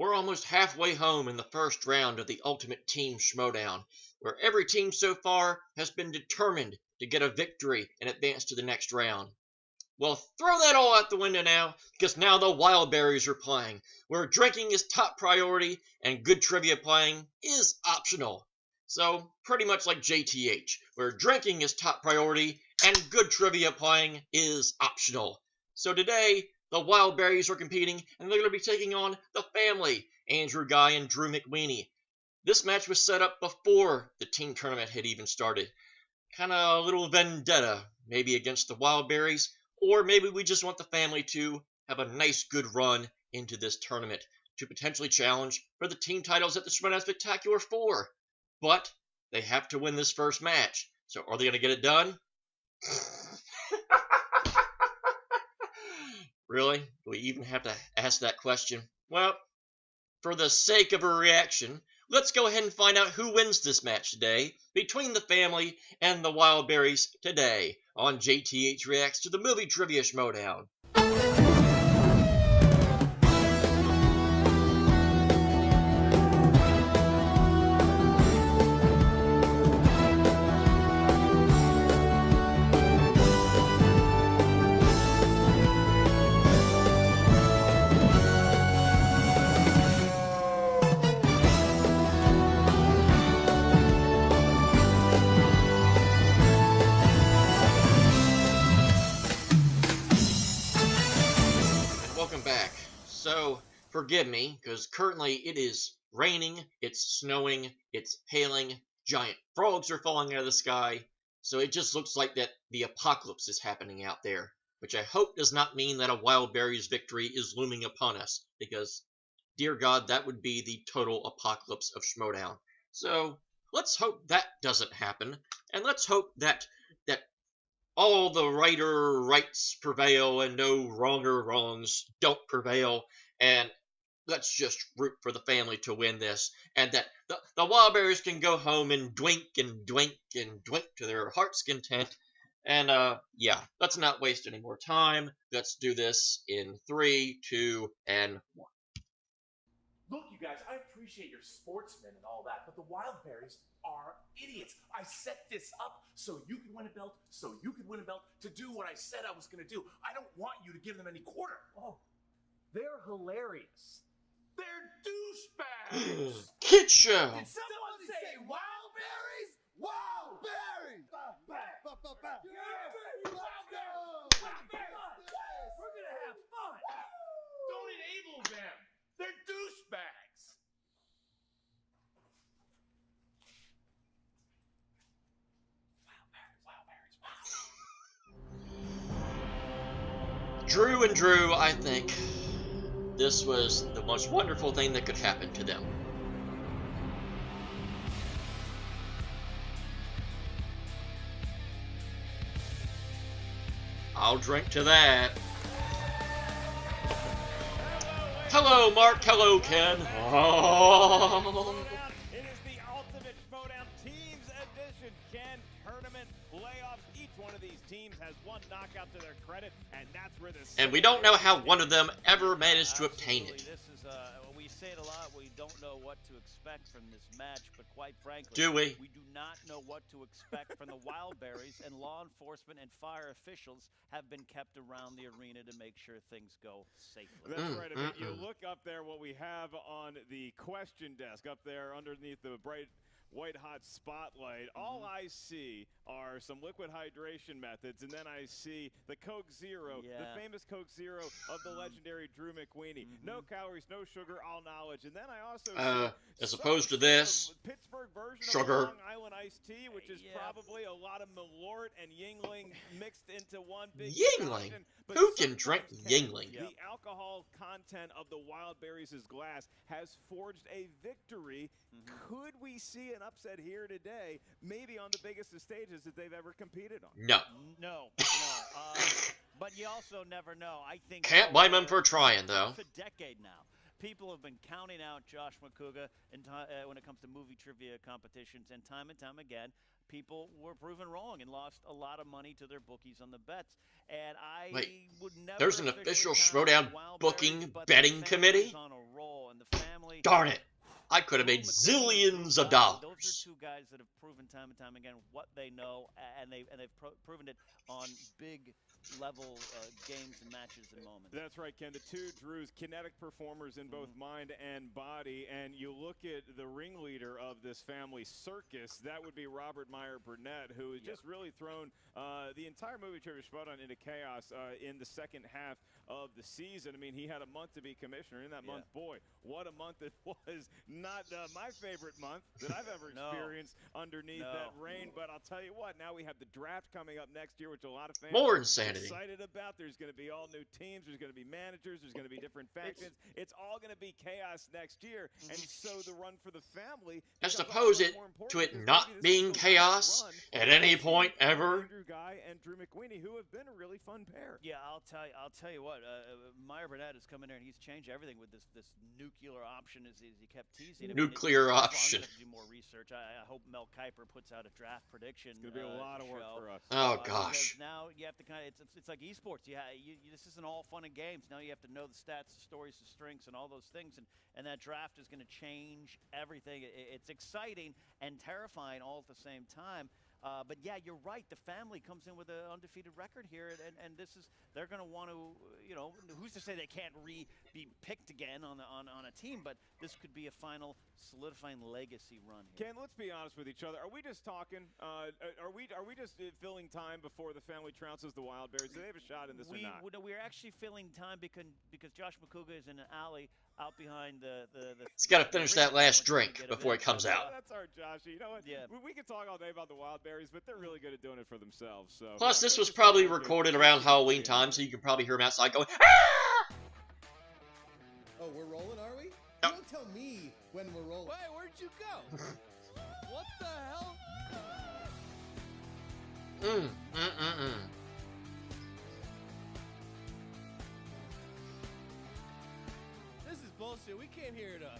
We're almost halfway home in the first round of the Ultimate Team Schmoedown, where every team so far has been determined to get a victory and advance to the next round. Well, throw that all out the window now, because now the Wildberries are playing, where drinking is top priority and good trivia playing is optional. So, pretty much like JTH, where drinking is top priority and good trivia playing is optional. So today, the Wildberries are competing, and they're going to be taking on the family, Andrew Guy and Drew McWeeny. This match was set up before the team tournament had even started. Kind of a little vendetta, maybe against the Wildberries, or maybe we just want the family to have a nice good run into this tournament to potentially challenge for the team titles at the Schmoedown Spectacular 4. But they have to win this first match. So are they going to get it done? Really? Do we even have to ask that question? Well, for the sake of a reaction, let's go ahead and find out who wins this match today between the family and the Wildberries today on JTH Reacts to the Movie Trivia Schmoedown. So, forgive me, because currently it is raining, it's snowing, it's hailing, giant frogs are falling out of the sky, so it just looks like that the apocalypse is happening out there, which I hope does not mean that a Wildberries victory is looming upon us, because, dear God, that would be the total apocalypse of Schmoedown. So, let's hope that doesn't happen, and let's hope that all the righter rights prevail and no wronger wrongs don't prevail, and let's just root for the family to win this, and that the Wildberries can go home and drink and drink and drink to their heart's content. And yeah, let's not waste any more time. Let's do this in 3, 2, and 1. Look, you guys, I appreciate your sportsmen and all that, but the Wildberries are idiots. I set this up so you can win a belt, to do what I said I was going to do. I don't want you to give them any quarter. Oh, they're hilarious. They're douchebags. Kid show. Did someone say Wildberries? Wildberries! Wildberries! We're going to have fun. Don't enable them. They're douchebags. Drew and Drew, I think this was the most wonderful thing that could happen to them. I'll drink to that. Hello, Mark. Hello, Ken. Oh. It is the Ultimate Schmoedown Teams Edition. Ken, tournament playoffs. Each one of these teams has one knockout to their credit, and that's where this. And we don't know how one of them ever managed to obtain it. This is we say it a lot. We don't know what to expect from this match, but quite frankly, do we? We do not know what to expect from the Wildberries, and law enforcement and fire officials have been kept around the arena to make sure things go safely. That's right. I mean, you look up there, what we have on the question desk up there underneath the bright white-hot spotlight, all I see are some liquid hydration methods, and then I see the Coke Zero, the famous Coke Zero of the legendary Drew McWeeny. No calories, no sugar, all knowledge. And then I also see as opposed to this, Pittsburgh version sugar. of Long Island iced tea, which is probably a lot of Malort and Yingling mixed into one big Yingling? Who can drink Yingling? The alcohol content of the Wildberries' glass has forged a victory. Could we see an upset here today, maybe on the biggest of stages that they've ever competed on? No. No. But you also never know. I think can't blame them for trying, though. For a decade now, people have been counting out Josh McCouga when it comes to movie trivia competitions, and time again, people were proven wrong and lost a lot of money to their bookies on the bets. And I would never. There's an official Schmoedown booking betting committee. On a roll, and the family mean, Darn it. I could have made zillions of dollars. Those are two guys that have proven time and time again what they know, and they've proven it on big level games and matches and moments. That's right, Ken. The two Drews, kinetic performers in both mind and body, and you look at the ringleader of this family circus, that would be Robert Meyer Burnett, who has just really thrown the entire movie Trivia Schmoedown into chaos in the second half of the season. I mean, he had a month to be commissioner. In that month, boy, what a month it was. Not my favorite month that I've ever experienced underneath that reign, but I'll tell you what, now we have the draft coming up next year, which a lot of fans More are insanity. excited about. There's going to be all new teams. There's going to be managers. There's going to be different factions. It's all going to be chaos next year, and so the run for the family, as opposed to it not being chaos at any point ever. Andrew Guy and Drew McWeeny, who have been a really fun pair. Yeah, I'll tell you what. Meyer Burnett has come in there and he's changed everything with this nuclear option, as he kept teasing. Nuclear option. I'm gonna do more research. I hope Mel Kiper puts out a draft prediction. It's gonna be a lot of work for us. Oh gosh. Now you have to it's like esports. This isn't all fun and games. Now you have to know the stats, the stories, the strengths, and all those things. And that draft is going to change everything. It's exciting and terrifying all at the same time. But yeah, you're right. The family comes in with an undefeated record here, and they're going to want to, who's to say they can't be picked again on a team? But this could be a final solidifying legacy run here. Ken, let's be honest with each other. Are we just talking? Are we just filling time before the family trounces the Wildberries? Do they have a shot in this or not? We're actually filling time because Josh McCouga is in an alley out behind the He's got to finish that last drink before it comes out. That's our Josh. You know what? Yeah. We can talk all day about the Wildberries, but they're really good at doing it for themselves. So. Plus, this was probably recorded around Halloween time, so you can probably hear him outside going, "Ah!" Oh, we're rolling, are we? No. You don't tell me when we're rolling. Wait, where'd you go? What the hell? This is bullshit. We came here to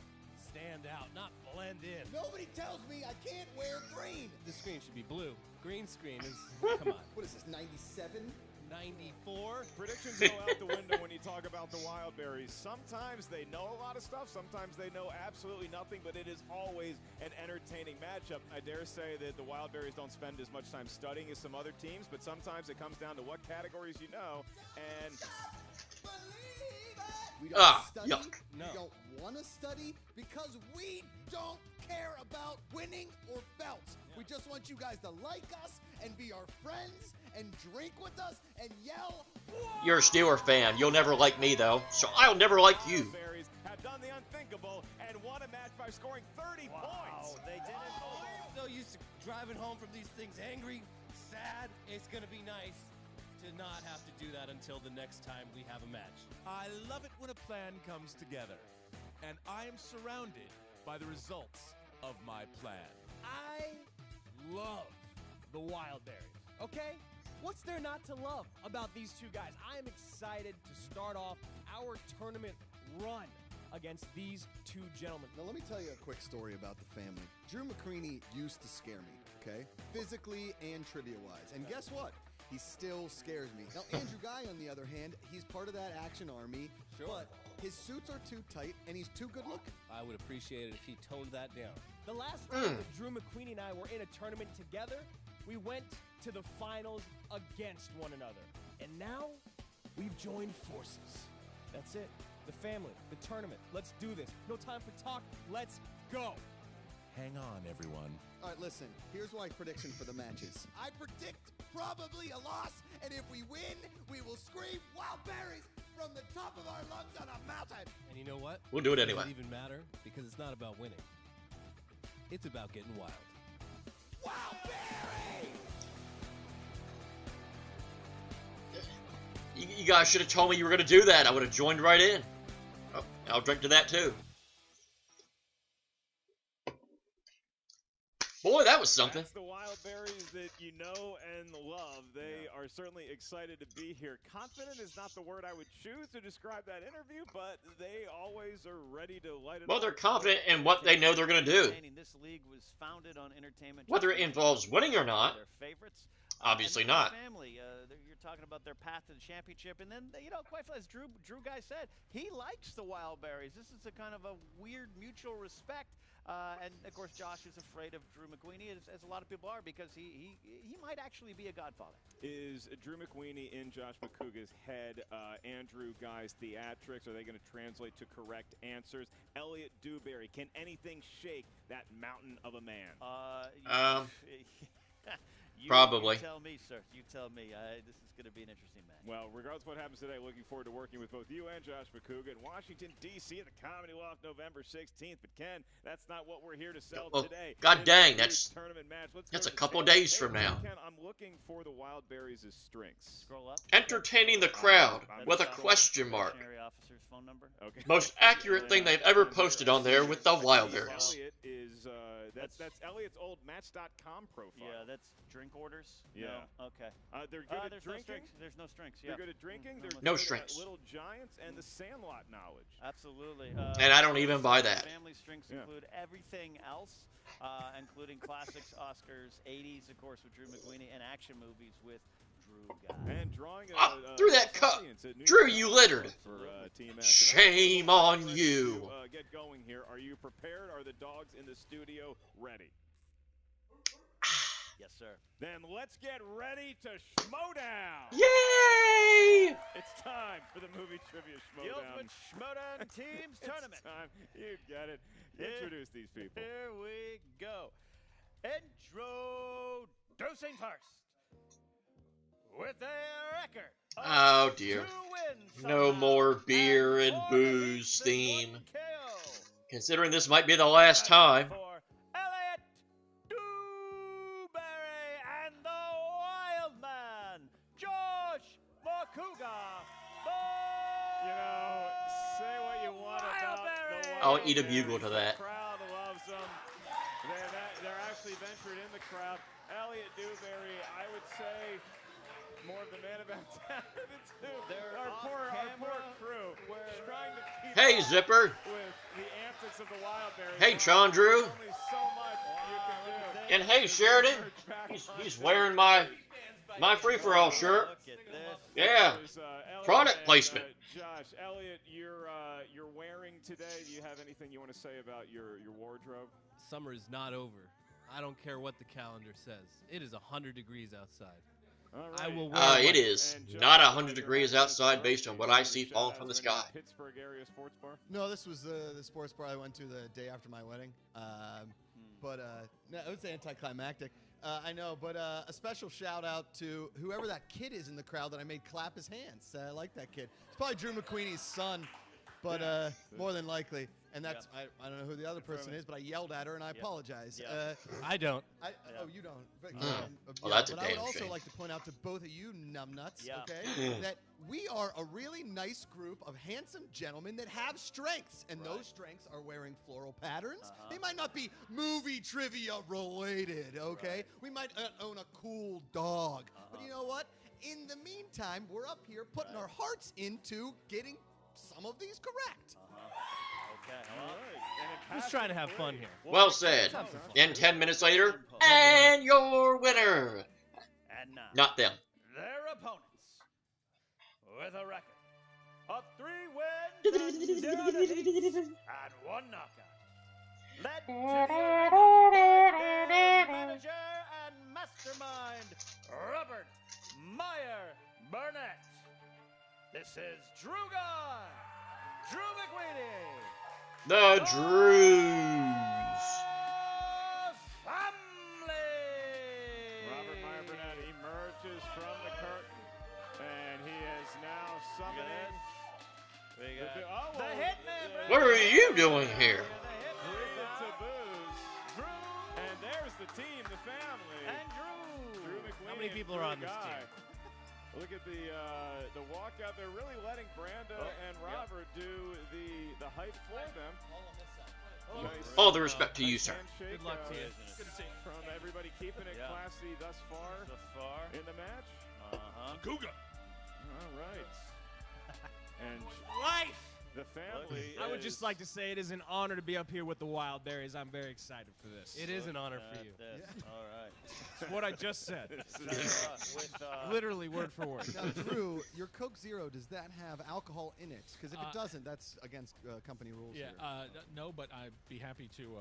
stand out, not blend in. Nobody tells me I can't wear green. The screen should be blue. Green screen is, come on, What is this, 97? 94? Predictions go out the window when you talk about the Wildberries. Sometimes they know a lot of stuff. Sometimes they know absolutely nothing, but it is always an entertaining matchup. I dare say that the Wildberries don't spend as much time studying as some other teams, but sometimes it comes down to what categories you know. And We don't study. Yuck. We don't want to study because we don't care about winning or belts. We just want you guys to like us and be our friends and drink with us and yell. Whoa! You're a Steeler fan. You'll never like me, though, so I'll never like you. Wildberries have done the unthinkable and won a match by scoring 30 points. They did it. I'm so used to driving home from these things angry, sad. It's going to be nice to not have to do that until the next time we have a match. I love it when a plan comes together, and I am surrounded by the results of my plan. I love the Wildberries, okay? What's there not to love about these two guys? I am excited to start off our tournament run against these two gentlemen. Now, let me tell you a quick story about the family. Drew McCreany used to scare me, okay? Physically and trivia-wise. And guess what? He still scares me. Now, Andrew Guy, on the other hand, he's part of that action army, but his suits are too tight and he's too good looking. I would appreciate it if he toned that down. The last time that Drew McQueen and I were in a tournament together, we went to the finals against one another. And now, we've joined forces. That's it. The family, the tournament. Let's do this. No time for talk. Let's go. Hang on, everyone. All right, listen, here's my prediction for the matches. I predict probably a loss, and if we win, we will scream Wildberries from the top of our lungs on a mountain. And you know what? We'll do it anyway. It doesn't even matter because it's not about winning. It's about getting wild. Wildberries! You guys should have told me you were going to do that. I would have joined right in. Oh, I'll drink to that too. Boy, that was something. That's the Wildberries that you know and love. They are certainly excited to be here. Confident is not the word I would choose to describe that interview, but they always are ready to light it up. Well, they're confident in what they know they're going to do. This league was founded on entertainment. Whether it involves winning or not, Their favorites. Obviously and their not. Family. You're talking about their path to the championship, and then quite as Drew Guy said, he likes the Wildberries. This is a kind of a weird mutual respect. And of course, Josh is afraid of Drew McQueenie, as a lot of people are, because he might actually be a godfather. Is Drew McQueenie in Josh McCouga's head? Andrew Guy's theatrics, are they going to translate to correct answers? Elliot Dewberry, can anything shake that mountain of a man? Probably. You tell me, sir. You tell me. This is going to be an interesting match. Well, regardless of what happens today, looking forward to working with both you and Josh McCouga in Washington, D.C. at the Comedy Loft November 16th. But, Ken, that's not what we're here to sell today. God dang, that's tournament match. a couple days from now. Ken, I'm looking for the Wildberries' strengths. Scroll up. Entertaining the crowd with a question mark. Officer's phone number. Okay. Most accurate thing they've ever posted on there with the Wildberries. Elliot is that's Elliot's old Match.com profile. Yeah, that's drink orders. Yeah. No? Okay. They're good at there's drinking. There's no strings. They're Yeah. good at drinking. They're No good strings. At Little Giants and the Sandlot knowledge. Absolutely. And I don't even buy that. Family strings include everything else, including classics, Oscars, 80s, of course, with Drew McQueenie, and action movies with Drew Guy. And drawing through that cup. Drew, you littered. For, Team S. Shame on you. Get going here. Are you prepared? Are the dogs in the studio ready? Yes, sir. Then let's get ready to Schmoedown. Yay! It's time for the movie trivia The Schmoedown. Ultimate Schmoedown Teams Tournament. It's time. You get it. Introduce these people. Here we go. Introducing first, with their record. Oh dear. 2 wins No somehow, more beer and 4 booze defeats and theme. 1 KO. Considering this might be the last time. For Elliot Dewberry and the Wild Man, Josh McCouga. You know, say what you want about the Wildberries. I'll eat a bugle to that. The crowd loves them. They're actually ventured in the crowd. Elliot Dewberry, I would say, more of the man about town of the two. Our poor crew. We're trying to keep Hey, up Zipper. with the antics of the Wildberries. Hey, Chandru. There's only so much you can do. And hey, Sheridan. He's wearing my free-for-all shirt. Look at this. Yeah. There's, Elliot Product and, placement. Josh, Elliot, you're wearing today. Do you have anything you want to say about your wardrobe? Summer is not over. I don't care what the calendar says. It is 100 degrees outside. All I right. will wear It is And Josh, not your 100 degrees accent outside is based on what I see falling from the Shout out sky. to any Pittsburgh area sports bar. No, this was the sports bar I went to the day after my wedding. But no, it was anticlimactic. I know, but a special shout out to whoever that kid is in the crowd that I made clap his hands. I like that kid. It's probably Drew McQueenie's son, but more than likely. And that's I don't know who the other person is, but I yelled at her and I apologize. Yeah. I don't. Oh, you don't. But, Well, that's a but I would damn also shame. like to point out to both of you numbnuts, Yeah. okay, that we are a really nice group of handsome gentlemen that have strengths, and those strengths are wearing floral patterns. They might not be movie trivia related, okay? We might own a cool dog, but you know what? In the meantime, we're up here putting our hearts into getting some of these correct. Okay. All right. Who's trying to have fun here? Well said. And 10 minutes later, and your winner. And now, Not them. their opponents, with a record of 3 wins and 0 defeats and 1 knockout. Led to the manager and mastermind, Robert Meyer Burnett. This is Drew Guy, Drew McQueenie, The Drews. family. Robert Meyer Burnett emerges from the curtain, and he is now summoning We got the the Hitman. What are you doing here? the taboos. Drew And there's the team, the family. and Drew. Drew McQueen. How many and people Drew are on this Guy. team? Look at the walkout. They're really letting Brando and Robert do the hype for them. Nice. All the respect to you, sir. Handshake, Good luck to you. From everybody keeping it Yeah. classy thus far So far. in the match. Uh-huh. All right. And Life. The family. I would just like to say it is an honor to be up here with the Wildberries. I'm very excited for this. It is an honor for you. All right. It's what I just said. With, Literally word for word. Now, Drew, your Coke Zero, does that have alcohol in it? Because if it doesn't, that's against company rules. Yeah, here. no, but I'd be happy to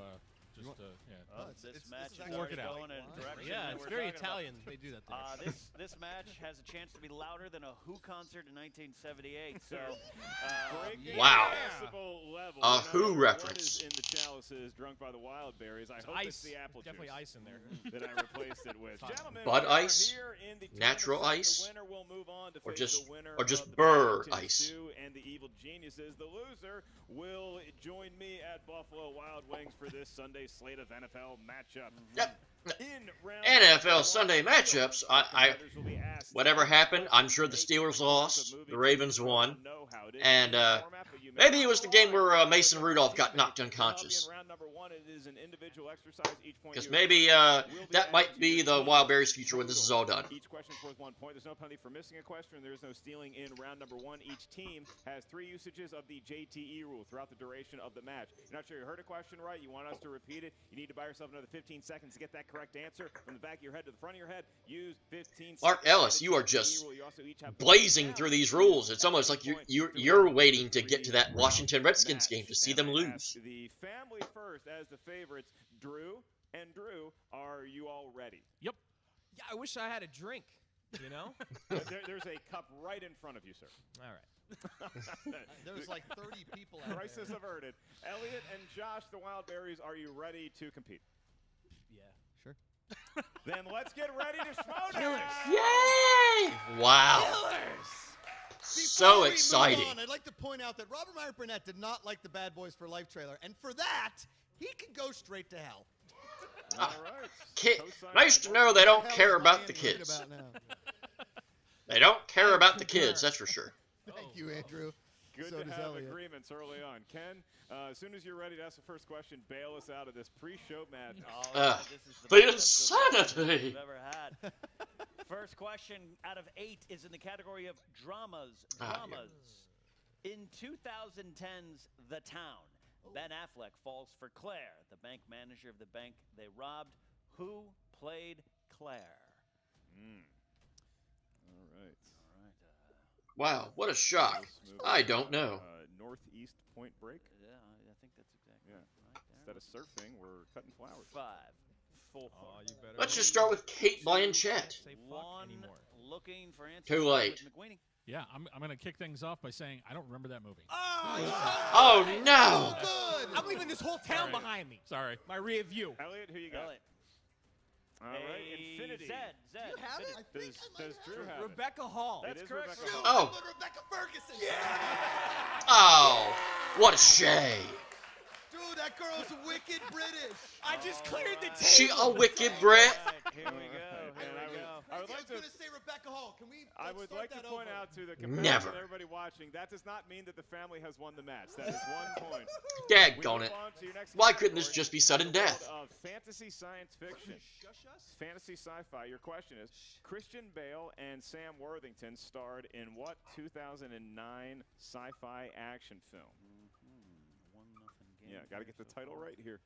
this match is work it out. going in a direction Yeah, that it's we're very talking about. Italian. They do that there. This match has a chance to be louder than a Who concert in 1978. So, Breaking Wow. decibel level. A You Who know, reference. What is in the chalices drunk by the Wildberries? I hope it's Ice. the apple Definitely juice ice in there. that I replaced it with. Gentlemen, Bud we are ice? here in the Natural tournament. ice? The winner will move on to Or face just- the winner or just of the Burr Paddington ice? 2 and the Evil Geniuses. The loser will join me at Buffalo Wild Wings for this Sunday slate of NFL matchup. Yep. In round NFL one, Sunday matchups, competitors will be asked whatever happened, I'm sure the Steelers lost, the Ravens won, and maybe it was the game where Mason Rudolph got knocked unconscious. Because maybe that might be the Wildberries' future when this is all done. Each question is worth 1 point. There's no penalty for missing a question. There is no stealing in round number 1. Each team has 3 usages of the JTE rule throughout the duration of the match. You're not sure you heard a question right. You want us to repeat it. You need to buy yourself another 15 seconds to get that correct answer. From the back of your head to the front of your head, use 15 Mark seconds. Ellis, you are just You also each have blazing through these rules. It's almost like you're waiting to get to that Washington Redskins game to see them And I lose. ask the family first as the favorites. Drew and Drew, are you all ready? Yeah, I wish I had a drink, you know? There's a cup right in front of you, sir. All right. There's like 30 people out Crisis there. averted. Elliot and Josh, the Wildberries, are you ready to compete? Yeah. Sure. Then let's get ready to Schmoedown. Yay! Wow. So Before we move exciting. on, I'd like to point out that Robert Meyer Burnett did not like the Bad Boys for Life trailer, and for that, he can go straight to hell. All right. Nice to know they don't What the hell care is about Miami the worried kids. about now? They don't care about the kids, that's for sure. Thank you, Andrew. Good So to does have Elliot. agreements early on. Ken, as soon as you're ready to ask the first question, bail us out of this pre-show madness. This is The best episode insanity. we've ever had. First question out of 8 is in the category of dramas. Dramas. In 2010's The Town, Ben Affleck falls for Claire, the bank manager of the bank they robbed. Who played Claire? All right. Wow, what a shock. I don't know. Northeast Point Break. Yeah, I think that's exactly Yeah. right there. Instead of surfing, we're cutting flowers. 5. Full Oh, you better. Let's just start with Kate Blanchett. Say fuck 1 anymore. looking for answers. Too late. with McWeeny. Yeah, I'm going to kick things off by saying I don't remember that movie. Oh no! Good. I'm leaving this whole town behind me. Sorry. My rear view. Elliot, who you got? Elliot. All right, Infinity. Zed. You have it? I think Does, I does might Drew have have it? Rebecca Hall. It That's is correct. Rebecca it. Hall. Oh. But Rebecca Ferguson. Oh, what a shame. Dude, that girl's wicked British. I just cleared the table. She a wicked Brit. Here we go. Here we go. I would I like was to. going to say Rebecca Hall. Can we I let's would start like to that point over? out to the comparison, Never. everybody watching, that does not mean that the family has won the match. That is 1 point. We Daggone move it. on to your next Why couldn't this category, just be sudden the world death? Of fantasy science fiction. Shush us. Fantasy sci-fi. Your question is, Christian Bale and Sam Worthington starred in what 2009 sci-fi action film? 1-0 game. Yeah, got to get the title right here.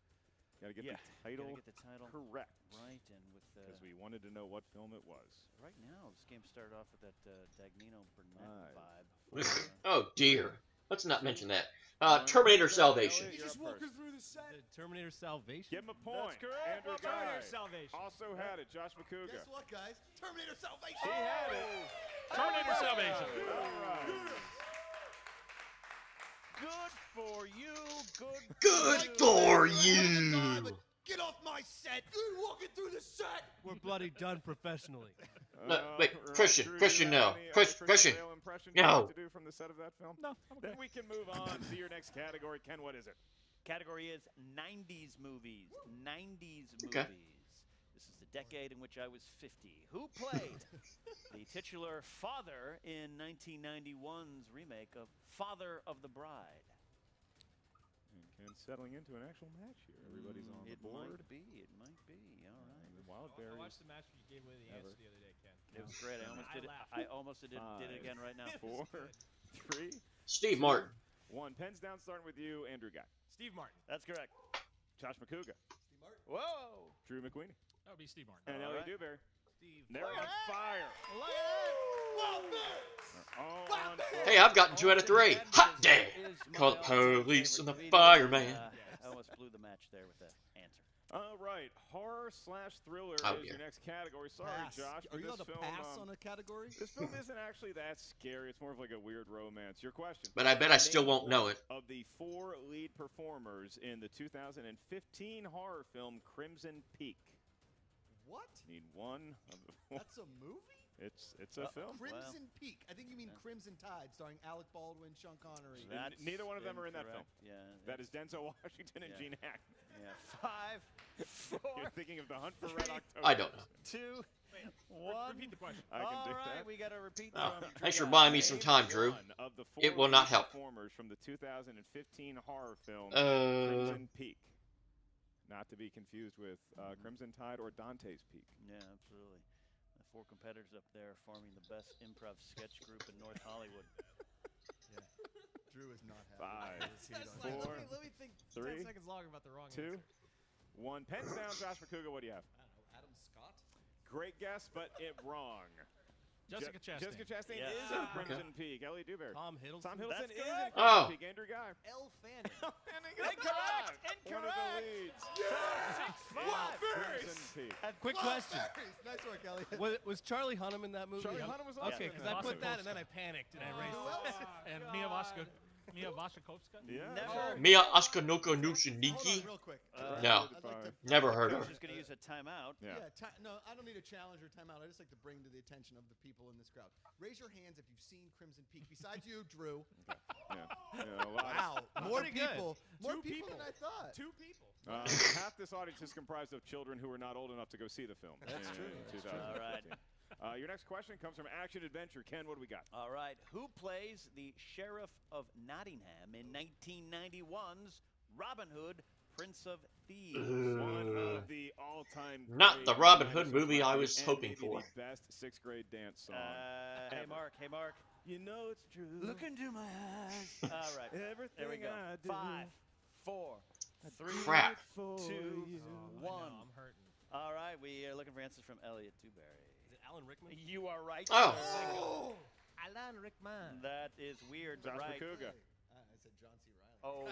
Got to get the title Gotta get the title correct. right, and with Because we wanted to know what film it was. right now, this game started off with that Dagnino Burnett Five. vibe. Oh dear. Let's not mention that. Terminator Salvation. Elliot, you're up first. through the set. The Terminator Salvation. Give him a point. correct. Andrew Terminator Guy Salvation. also had it. Josh McCouga. Guess what, guys? Terminator Salvation. He had it. Terminator Salvation. All right. Good for you. Good for you. Get off my set. You're walking through the set. We're bloody done professionally. No, wait, Right, Christian, Drew, Christian, do you no. have any, Christian, Bale impression you'd no. like to do from the set of that film? No. Then we can move on to your next category. Ken, what is it? Category is 90s movies. 90s Okay. movies. This is the decade in which I was 50. Who played the titular father in 1991's remake of Father of the Bride? And Ken's settling into an actual match here. Everybody's on the It board. might be. It might be. All right. The I Wildberries. watched the match when you gave away the answer the other day, Ken. It was great. I almost I did it. laughed. I almost did it again right now. 4, 3. Steve Martin. 1. Pens down, starting with you, Andrew Guy. Steve Martin. That's correct. Josh McCouga. Steve Martin. Whoa. Drew McQueen. That would be Steve Martin. And All Elliot right. Dewberry. Steve. They're on fire. Look at They're all on fire. Hey, I've gotten 2 out of 3. Hot damn! Call the police and the fireman. I almost blew the match there with the answer. All right, horror/thriller Oh, is dear. your next category. Sorry, Pass. Josh. Are but you this allowed to film, pass on a category? This film isn't actually that scary. It's more of like a weird romance. Your question. But I bet I still Name won't know it. Of the 4 lead performers in the 2015 horror film Crimson Peak. What? Need one of the 4. That's a movie? It's a film. Crimson Peak. I think you mean Crimson Tide, starring Alec Baldwin, Sean Connery. That's neither one of them are in that film. Yeah. That is Denzel Washington and Yeah. Gene Hackman. Yeah. 5, 4, You're thinking of The Hunt for Red October. I don't know. 2, 1. Repeat the question. I can All do right, that. we got to repeat Oh, from thanks Drew for Guy. buying me some time, Drew. One of the 4 It will not lead help. performers from the 2015 horror film Uh, Crimson Peak. Not to be confused with Crimson Tide or Dante's Peak. Yeah, absolutely. The 4 competitors up there forming the best improv sketch group in North Hollywood. Yeah. Drew is not happy. 5, With his heat on 4, him. Let me think 3, 10 seconds longer about the wrong 2, answer. 1. Pens down, Josh McCouga. What do you have? I don't know. Adam Scott? Great guess, but it wrong. Jessica Chastain. Jessica Chastain Yeah. is in Crimson Peak. Elliot Dewberry. Tom Hiddleston. Tom Hiddleston That's is in correct. Crimson Oh. Peak. Andrew Guy. Elle Fanning. Incorrect. One of the leads. Crimson Peak. Quick question. Nice work, Elliot. Was Charlie Hunnam in that movie? Charlie Hunnam was also Okay, in because that I put movie. that and then I panicked and I erased Who else? And Mia Wasikowska? Yeah. Never. Mia Askanoko Hold Nushiniki? on, real quick. No. I'd like to Never heard of I'm her. just going to use a timeout. Yeah. No, I don't need a challenge or timeout. I just like to bring to the attention of the people in this crowd. Raise your hands if you've seen Crimson Peak. Besides you, Drew. Yeah, a lot. Wow, more Pretty good. people. More Two people people. than I thought. 2 people. Half this audience is comprised of children who are not old enough to go see the film. That's in true. 2015. All right. Your next question comes from Action Adventure. Ken, what do we got? All right. Who plays the Sheriff of Nottingham in 1991's Robin Hood, Prince of Thieves? One of the all-time Not great the Robin Hood dinosaur movie I movies was and hoping maybe for. The best 6th grade dance song. Hey, ever. Mark. Hey, Mark. You know it's true. Look into my eyes. All right. Everything There we go. I do. 5, 4, 3, Crap. 2, I 1. know, I'm hurting. All right. We are looking for answers from Elliot Dewberry. Is it Alan Rickman? You are right. Oh. sir. Oh! Alan Rickman. That is weird, but Josh right. McCouga. I said John C. Riley. Oh.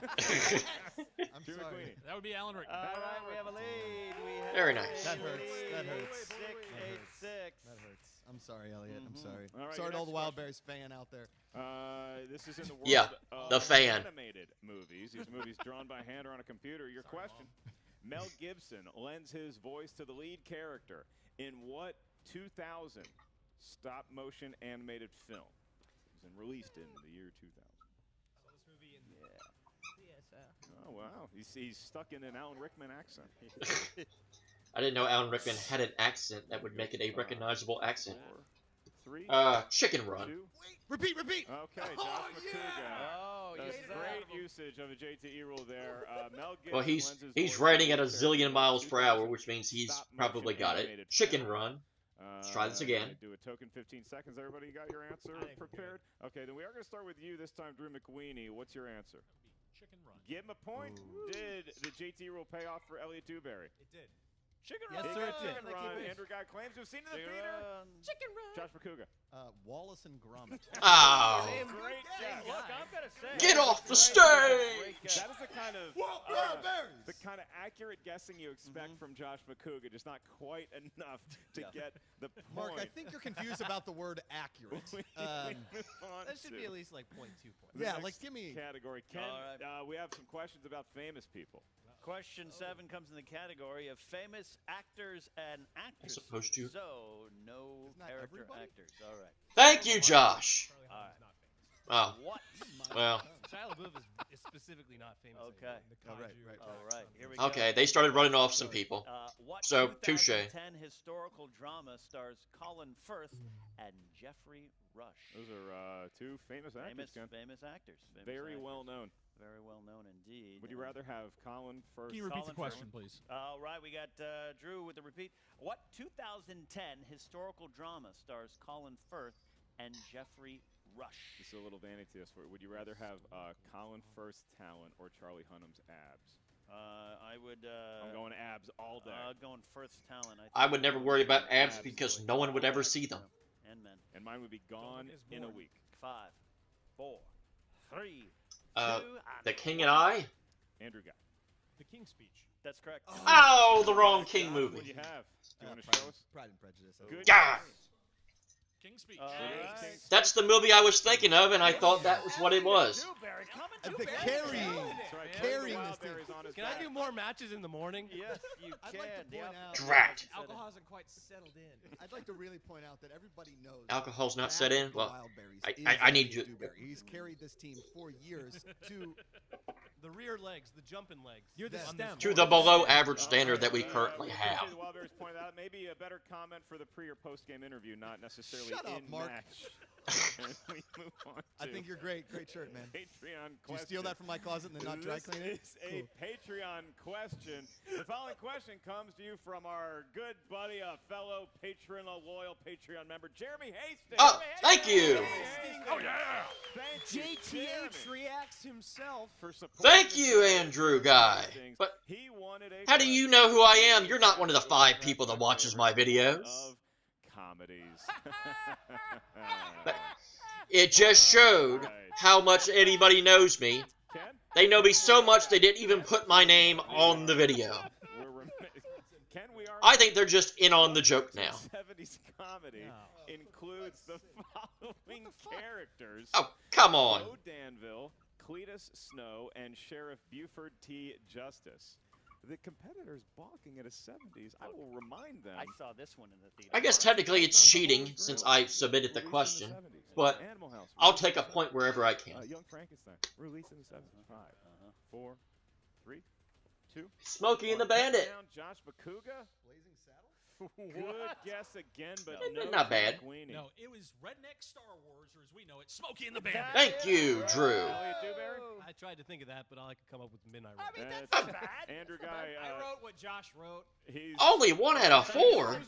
I'm Drew sorry. McQueen. That would be Alan Rickman. All right, we have a lead. We have Very a nice. That hurts. lead. That hurts. 6, 8, 6. That hurts. I'm sorry, Elliot. I'm sorry. All right, sorry to your all the next Wildberries fan out there. This is in the world Yeah, of the fan. animated movies. These movies drawn by hand or on a computer. Your question. Mel Gibson lends his voice to the lead character in what 2000 stop-motion animated film? It was released in the year 2000. I saw this movie in Oh, wow. He's stuck in an Alan Rickman accent. I didn't know Alan Rickman had an accent that would make it a recognizable accent. 4, 3, Chicken Run. 2. Repeat. Okay, Josh Oh, McCouga. Oh, That's yes, great usage of a JTE rule there. Mel Gibson Well, he's lends his he's voice writing to at a the character zillion in miles per 2000 hour, which means he's stop-motion probably got it. animated Chicken film. Run. Let's try this again. Do a token 15 seconds. Everybody got your answer I think we're prepared? Okay, then we are going to start with you this time, Drew McQueenie. What's your answer? Chicken Run. Give him a point. Did the JT rule pay off for Elliot Dewberry? It did. Chicken Yes, Run. sir, it did. Chicken Run. Andrew Guy claims to have seen it in the Chicken theater. Run. Chicken Run. Josh McCouga. Wallace and Gromit. Oh, Great guess. Look, I'm going to say. get off the Great stage! guess. That is the kind of Wildberries. the kind of accurate guessing you expect from Josh McCouga, just not quite enough to get the point. Mark, I think you're confused about the word accurate. We move on That should to be at least like 0.2 points. the Yeah, next like give me. category. Ken, All right. we have some questions about famous people. Question 7 comes in the category of famous actors and actors. supposed to. So, no Isn't that character everybody? actors. All right. Thank you, Josh. Charlie All Hunnam's right. not famous. Oh, What? well. Shia LaBeouf is specifically not famous. Okay. anymore. The Oh, right, kaiju right, All right. Here we go. Okay, they started running off some people. What So, touche. 2010 historical drama stars Colin Firth and Jeffrey Rush? Those are two famous actors, Ken. Famous actors. Famous Very actors. well known. Very well known indeed. Would you rather have Colin Firth? Can you repeat Colin the question, Firth. please? All right, we got Drew with the repeat. What 2010 historical drama stars Colin Firth and Jeffrey Rush. This is a little vanity test for you. Would you rather have Colin Firth's talent or Charlie Hunnam's abs? I would. I'm going abs all day. Going Firth's talent. I would never worry about abs because no one would ever see them. And men. And mine would be gone in a week. 5, 4, 3, 2. The King and I? Andrew Guy. The King's Speech. That's correct. Oh, the wrong King What do movie. you have? Do you want to show us? Pride and Prejudice. Good. Yeah. King's Speech. Right. That's the movie I was thinking of, and I thought that was what it was. The carrying. That's right. Carrying this thing. Wildberries on his Can I back. do more matches in the morning? Yes, you I'd can. like to point out. Drat. Alcohol hasn't quite settled in. I'd like to really point out that everybody knows. Alcohol's not that set in? the Well, Wildberries is I need Andy you- Dewberry. He's carried this team for years to The rear legs, the jumping legs. You're the Them. stem. To the below average standard that we currently We have. appreciate the Wildberries pointed out. Maybe a better comment for the pre or post game interview, not necessarily Shut up, in Mark. match. And we move on I to think you're great. Great shirt, man. Patreon Did you question. steal that from my closet and then not dry This clean it? is a Patreon question. The following question comes to you from our good buddy, a fellow patron, a loyal Patreon member, Jeremy Hastings. Oh, thank you. Oh, yeah. Thank you, JTH Jeremy, reacts himself. for supporting Thank the you, show. Andrew Guy. Hastings. But He wanted a how do you know who I am? You're not one of the 5 people that watches my videos. Of comedies. But it just showed how much anybody knows me. Ken? They know me so much they didn't even put my name on the video. Ken, we are I think they're just in on the joke now. 70s comedy includes the following characters. Oh, come on. Bo Danville, Cletus Snow, and Sheriff Buford T. Justice. The competitors balking at a 70s. I will remind them. I saw this one in the theater. I guess technically it's cheating since I submitted the question, but Animal House, I'll take a point wherever I can. Young Frankenstein, released in the 70s. 5, 4, 3, 2. Smokey and the Bandit. Down Josh Bakuga. Blazing Saddles? Good guess again, but Eh, no. not bad. Queenie. No, it was Redneck Star Wars, or as we know it, Smokey and the Bandit. Thank you, Drew. Elliot Dewberry. I tried to think of that, but all I could come up with Midnight I Road. mean, That's that's not bad. Andrew Guy. I wrote what Josh wrote. He's Only 1 out of 4.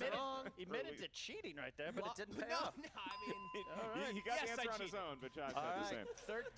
He admitted to cheating right there, but it didn't pay off. No, I mean, he got Yes, the answer I on his cheated. own, but Josh All got the right,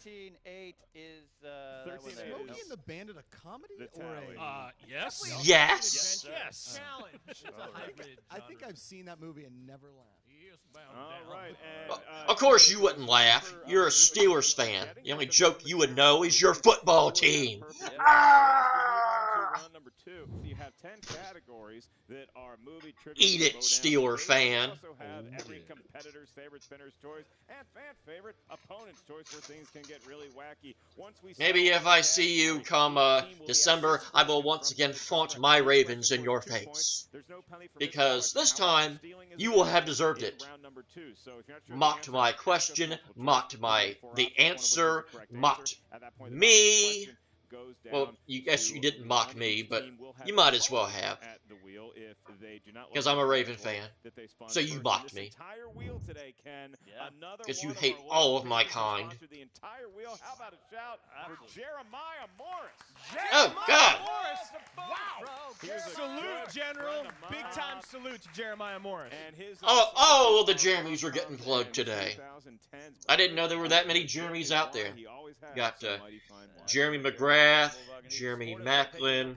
same. 13-8 is that was 13-8 it. Smokey and the Bandit a comedy The or tally. a? Yes. Yes. Yes. challenge. It's a hybrid I think genre. I've seen that movie and never laughed. Yes, bound All down. right, and, Of course you wouldn't laugh. You're a Steelers fan. The only joke you would know is your football team. Round number 2. So you have 10 categories that are movie trivia. Eat it, Steeler fan. You also have every competitor's favorite spinner's choice and fan favorite opponent's choice where things can get really wacky. Once we Maybe if I see you come December, I will once again flaunt my Ravens in your face. Because this time, you will have deserved it. Mocked my question, mocked the answer, mocked me. Well, you guess you didn't mock me, but you might as well have. Because I'm a Raven fan. So you mocked me. Because you hate all of my kind. Oh, God! Salute, General. Big time salute to Jeremiah Morris. Oh, the Jeremys were getting plugged today. I didn't know there were that many Jeremys out there. Got Jeremy McGrath, Jeremy Macklin,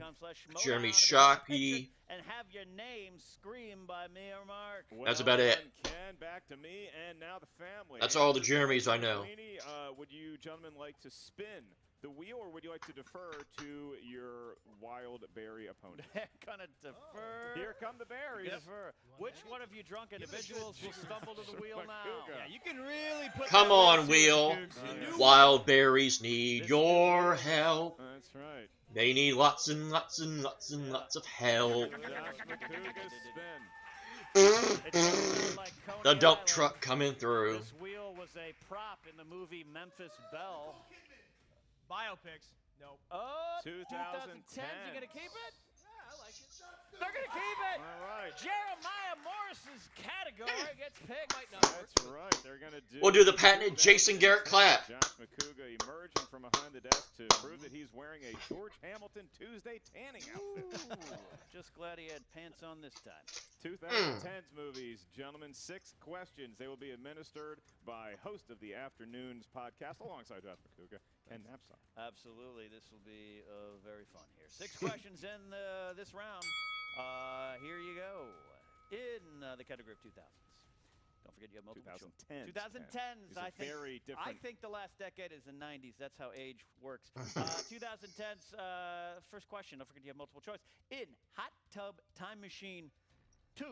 Jeremy Shockey. And have your name screamed by me or Mark. That's about it. Back to me and now the family. That's all the Jeremys I know. Queenie, would you gentlemen like to spin the wheel, or would you like to defer to your Wildberry opponent? Gonna defer. Here come the berries. Defer. Which one of you drunk individuals will stumble to the wheel now? Yeah, you can really put Come that on, into Wheel. the Cougs. Wildberries need your help. That's right. They need lots and lots and lots and lots of help. Josh Makuga's spin. It does sound like Coney The dump Island. truck coming through. This wheel was a prop in the movie Memphis Belle. Biopics. Nope. Oh, 2010. 2010. You gonna keep it? Yeah, I like it. They're going to keep it. All right. Jeremiah Morris's category gets picked. That's right. They're going to do. We'll do the patented Jason Garrett clap. Josh McCouga emerging from behind the desk to prove that he's wearing a George Hamilton Tuesday tanning outfit. Just glad he had pants on this time. 2010's movies, gentlemen. 6 questions. They will be administered by host of the Afternoons podcast alongside Josh McCouga and Knapsack. Absolutely. This will be very fun here. 6 questions in this round. Here you go. In the category of 2000s. Don't forget you have multiple choice. 2010s. I think. Very different. I think the last decade is the 90s. That's how age works. 2010s. First question. Don't forget you have multiple choice. In Hot Tub Time Machine 2,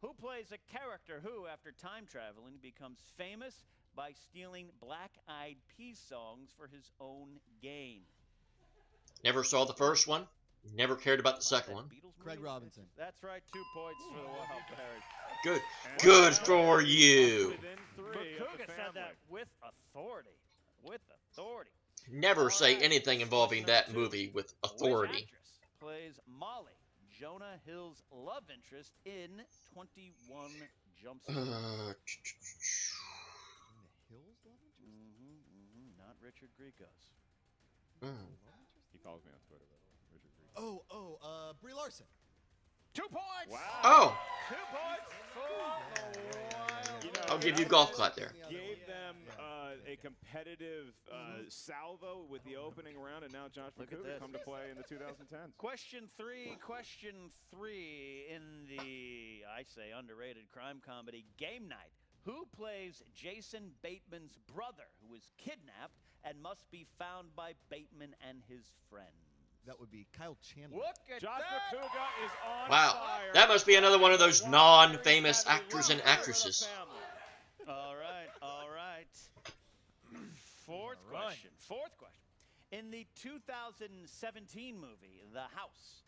who plays a character who, after time traveling, becomes famous by stealing Black Eyed Peas songs for his own gain? Never saw the first one. Never cared about the second one. Craig Robinson. That's right. 2 points for the Wildberries. Good. Good for you. Within 3 of McCouga the said family. that with authority. With authority. Never say anything involving that movie with Which authority. actress plays Molly, Jonah Hill's love interest in 21 Jump Street? In the Hills, love interest? Not Richard Grieco's. He follows me on Twitter, by the way. Richard Grieco. Brie Larson. 2 points. Wow. Oh, 2 points for the Wild. I'll give you a golf clap there. Gave them a competitive salvo with the opening round, and now Josh Look at McCouga this. come to play in the 2010s. Question three in the, I say, underrated crime comedy Game Night. Who plays Jason Bateman's brother, who is kidnapped and must be found by Bateman and his friends? That would be Kyle Chandler. Look at Josh that! McCouga is on Wow. fire. That must be another one of those non-famous actors and actresses. All right, all right. Fourth question. In the 2017 movie, The House,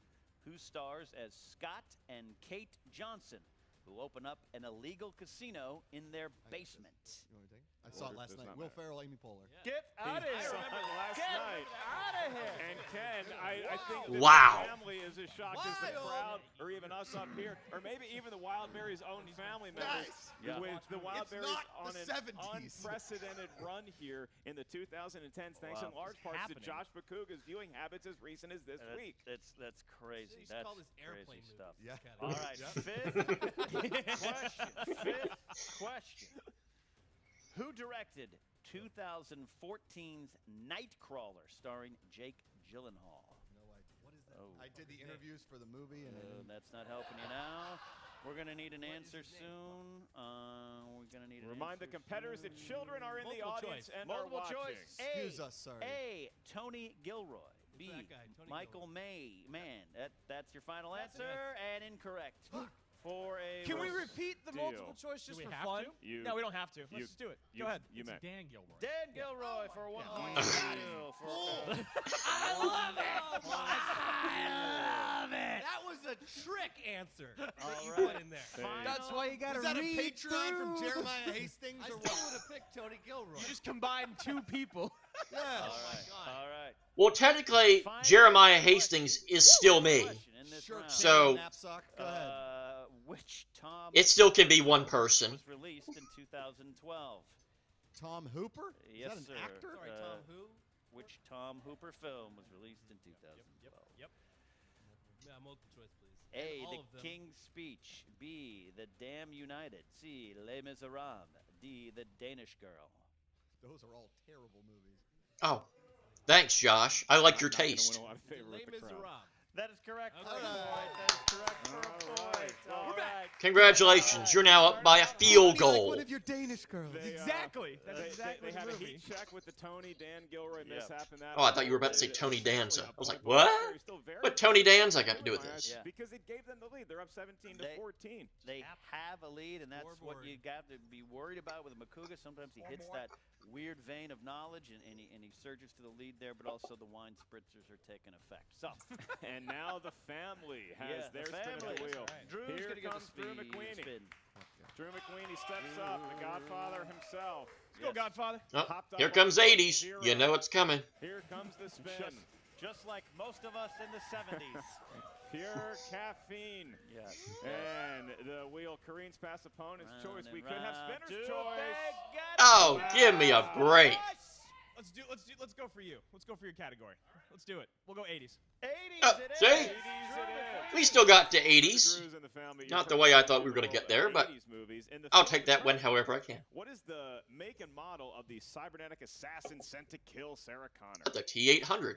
who stars as Scott and Kate Johnson, who open up an illegal casino in their basement? You want to take it? I saw it last night. Will Ferrell, Amy Poehler. Get out of He here! saw it last Get night. out of here! And Ken, I think that Wow. the family is as shocked as the crowd, or even us up here, or maybe even the Wildberries' own family members. Yeah. With the Wildberries not on the an 70s. unprecedented run here in the 2010s, thanks in large part to Josh McCouga's viewing habits as recent as this week. That's crazy. They That's call this airplane crazy movie. stuff. Yeah. All right, fifth question. Who directed 2014's Nightcrawler, starring Jake Gyllenhaal? No idea. What is that? Oh. I did the interviews for the movie, and That's not helping you now. We're gonna need an answer soon. We're gonna need an Remind the answer competitors that soon. children are in the Multiple audience choice. and are Multiple watching. choice. excuse us, sir. A. Tony Gilroy. B. that guy? Tony Michael Man. That's your final That's answer, and incorrect. For a Can we repeat the Deal. multiple choice just Do we for have fun? to? No, we don't have to. you- Let's just do it. you- Go ahead. You It's may. Dan Gilroy. Dan Gilroy for 1 point. Deal for I love it. I love it. That was a trick answer that you right. put in there. That's why you gotta Was that a read Patreon from through. Jeremiah Hastings I or still what? would have picked Tony Gilroy. You just combined 2 people. Yeah. All right. All right. Well, technically, Jeremiah Hastings is still me. Question in this Shirt round. So- knapsack. Go ahead. Which Tom It still can be one person. was released in 2012? Tom Hooper? Yes, is that an sir. actor? Sorry, Tom who? Which Tom Hooper film was released in 2012? Yep. Yeah, multiple choice, please. A. And all The of them. King's Speech. B. The Damn United. C. Les Miserables. D. The Danish Girl. Those are all terrible movies. Oh, thanks, Josh. I like your I'm not gonna taste. win a lot of favor Les with the crowd. Miserables. That is correct for a Okay. point. That is correct for a All point. right. All We're back. right. Congratulations, you're now up by a field Be like goal. one of your Danish girls. They, Exactly. That's They exactly had the a movie. heat check with the Tony Dan Gilroy Yeah. mishap in that. Oh, I thought you were about to say They- Tony they- Danza. they- I was like, but what? they're still very What Tony close. Danza got to do with this? Yeah. Because it gave them the lead. They're up 17 to They- 14. They have a lead, and that's what Scoreboard. you got to be worried about with McCouga. Sometimes he hits that weird vein of knowledge, and he surges to the lead there, but also the wine spritzers are taking effect. So, And now the family has yeah, their the spin at family. the wheel. Drew's Here gonna get the comes Drew speed McQueenie. spin. Drew McQueenie steps up, the Godfather himself. Let's go, Godfather. Oh, Hopped up here on comes the 80s. zero. You know it's coming. Here comes the spin. Just like most of us in the 70s. Pure caffeine. Yes. And the wheel careens past opponent's choice. We could have spinner's Too choice. big, get Oh, it. give me a break. Let's go for you. Let's go for your category. Let's do it. We'll go 80s. 80s it is. See? 80s it is. We still got to 80s. Screws in the family. Not the Your way I first thought we were question going to get will there, but 80s movies. In the I'll film take that one Detroit, however I can. What is the make and model of the cybernetic assassin sent to kill Sarah Connor? The T800.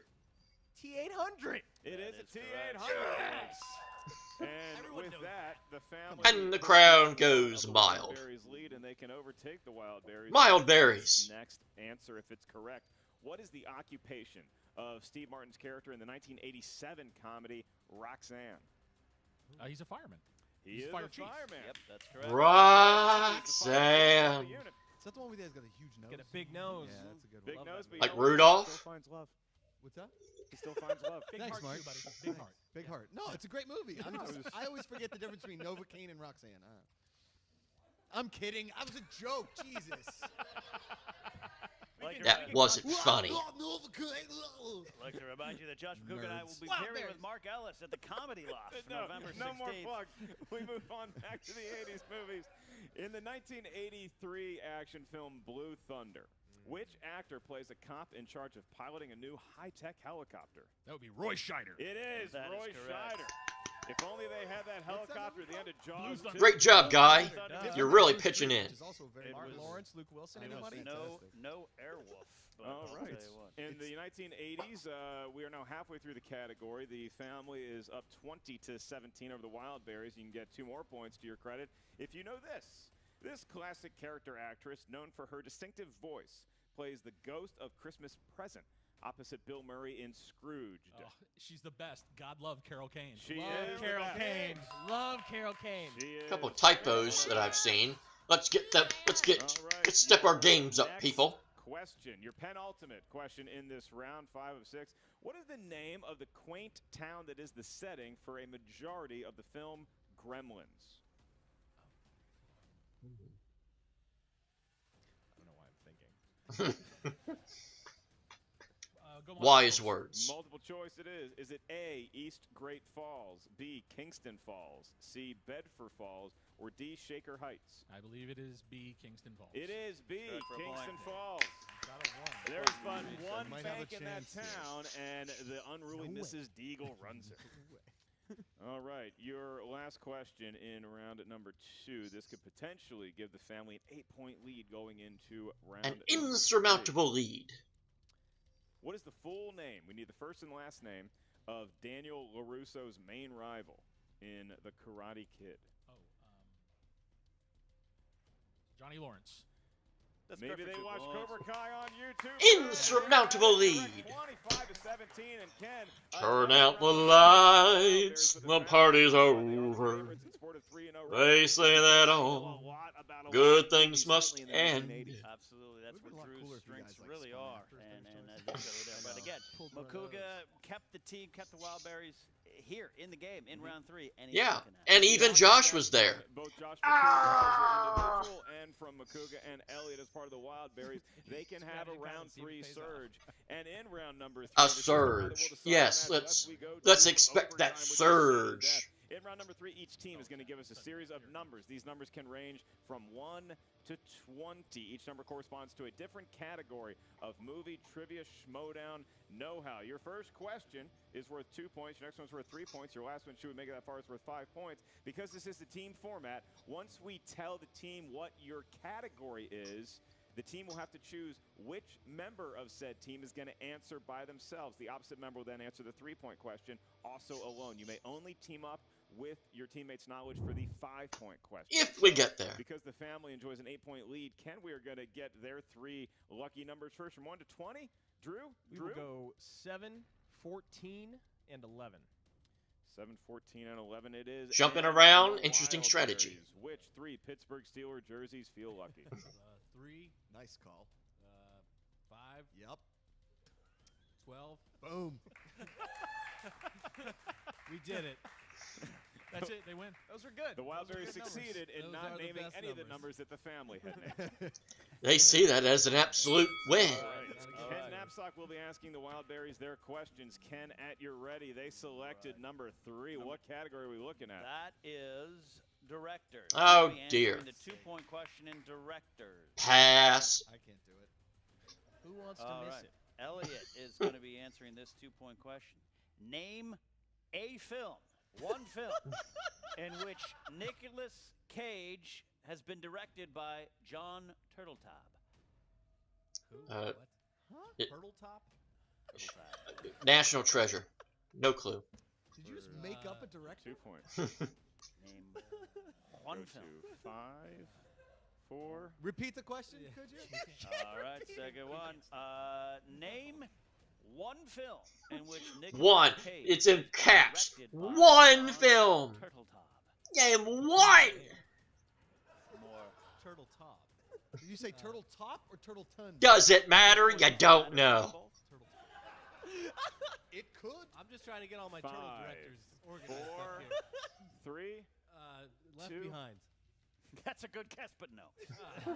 T800. It is That a is T800. Yes. And Everyone with knows that, the family And the crown goes the mild. Wildberries lead, and they can overtake the Wildberries. Wildberries. Next answer, if it's correct. What is the occupation of Steve Martin's character in the 1987 comedy Roxanne? He's a fireman. He is fire a chief. fireman. Yep, that's correct. Roxanne. Is that the one where he's got a huge nose? Get a big nose. Yeah, that's a good Big one. nose, but Like you know what? Rudolph? He still finds love. What's that? He still finds love. Big Thanks, heart Mark. too, buddy. Big heart. Big heart. No, it's a great movie. I always forget the difference between Novocaine and Roxanne. I'm kidding. I was a joke. Jesus. That wasn't funny. I'd like to remind you that Josh McCook and I will be appearing with Mark Ellis at the Comedy Loft November 16th. No more plugs. We move on back to the 80s movies. In the 1983 action film Blue Thunder, which actor plays a cop in charge of piloting a new high-tech helicopter? That would be Roy Scheider. It is That is Roy correct. If only they had that helicopter at the end of Jaws 2. Great job, guy. Thunder. You're really pitching in. Which is also very Mark was- Lawrence, Luke Wilson, I know, anybody? fantastic. No Airwolf. But All I'll right. tell you what. In the 1980s, we are now halfway through the category. The family is up 20-17 over the Wildberries. You can get 2 more points to your credit if you know this. This classic character actress, known for her distinctive voice, plays the ghost of Christmas Present opposite Bill Murray in Scrooged. Oh, she's the best. God love Carol Kane. She Love is Carol the best. Kane. Love Carol Kane. She is. Couple typos that I've seen. Let's step our games up, Next people. Question, your penultimate question in this round 5 of 6. What is the name of the quaint town that is the setting for a majority of the film Gremlins? I don't know why I'm thinking. Go Wise words. Multiple choice it is. Is it A, East Great Falls, B, Kingston Falls, C, Bedford Falls, or D, Shaker Heights? I believe it is B, Kingston Falls. It is B, Correct for a Kingston point. Falls. Got a one. There's but one Might have a bank in that chance here. town, and the unruly No way. Mrs. Deagle runs it. All right, your last question in round number 2. This could potentially give the family an 8-point lead going into round An number 3. insurmountable lead. What is the full name? We need the first and last name of Daniel LaRusso's main rival in The Karate Kid. Oh, Johnny Lawrence. That's Maybe good for they 2 watch points. Cobra Kai on YouTube. Insurmountable lead. 25-17, and Ken. Turn out the lights. The party's over. They say that all good things must end. Absolutely, that's Would've been what a lot Drew's cooler if you strengths guys, like, really spun are. after And first as you said there. But again, Pulled one of those. Makuga kept the team, kept the Wildberries here in the game in round 3. Anything Yeah, can happen. and even Josh was there. Both Josh McCough as an individual and from Makuga and Elliott as part of the Wildberries, they can have a round 3 surge. And in round number 3, A this is the round that will surge. decide Yes, the match. let's We go let's to expect that overtime, which is surge. that. In round number 3, each team is going to give us a series of numbers. These numbers can range from 1 to 20. Each number corresponds to a different category of movie, trivia, Schmoedown, know-how. Your first question is worth 2 points. Your next one's worth 3 points. Your last one, should we make it that far, is worth 5 points. Because this is the team format, once we tell the team what your category is, the team will have to choose which member of said team is going to answer by themselves. The opposite member will then answer the 3-point question, also alone. You may only team up with your teammates' knowledge for the 5-point question. If we get there. Because the family enjoys an 8-point lead, Ken, we are going to get their 3 lucky numbers first from 1 to 20. Drew? We will go 7, 14, and 11. 7, 14, and 11 it is. Jumping And around, the interesting strategy. Wildberries. Which 3 Pittsburgh Steelers jerseys feel lucky? 3, Nice call. 5, Yep. 12. Boom. We did it. That's it. They win. Those were good. The Those were Wildberries good numbers. succeeded in Those not are the naming best any of the numbers. numbers that the family had named. They see that as an absolute win. All right. Ken Knapsack will be asking the Wildberries their questions. Ken, at your ready, they selected number 3. What category are we looking at? That is directors. Oh, We'll be dear. answering the 2-point question in directors. Pass. I can't do it. Who wants All to miss right. it? Elliot is going to be answering this 2-point question. Name a film, one film, in which Nicolas Cage has been directed by John Turteltaub. Who? Uh, What? it- Turtle Top? National Treasure. No clue. Did you just make up a director? 2 points. Name one Go film. to 5, 4. Repeat the question, could you? All right, second one. Name one film in which Nicolas One. Cage It's in was caps. directed by One John film. Turteltaub. Name one. More. Turtle Top. Did you say Turtle Top or Turtle Ton? Does it matter? You don't know. Turtle It could. I'm just trying to get all my turtle 5, directors organized 4, up here. 3. Left 2. Behind. That's a good guess, but no.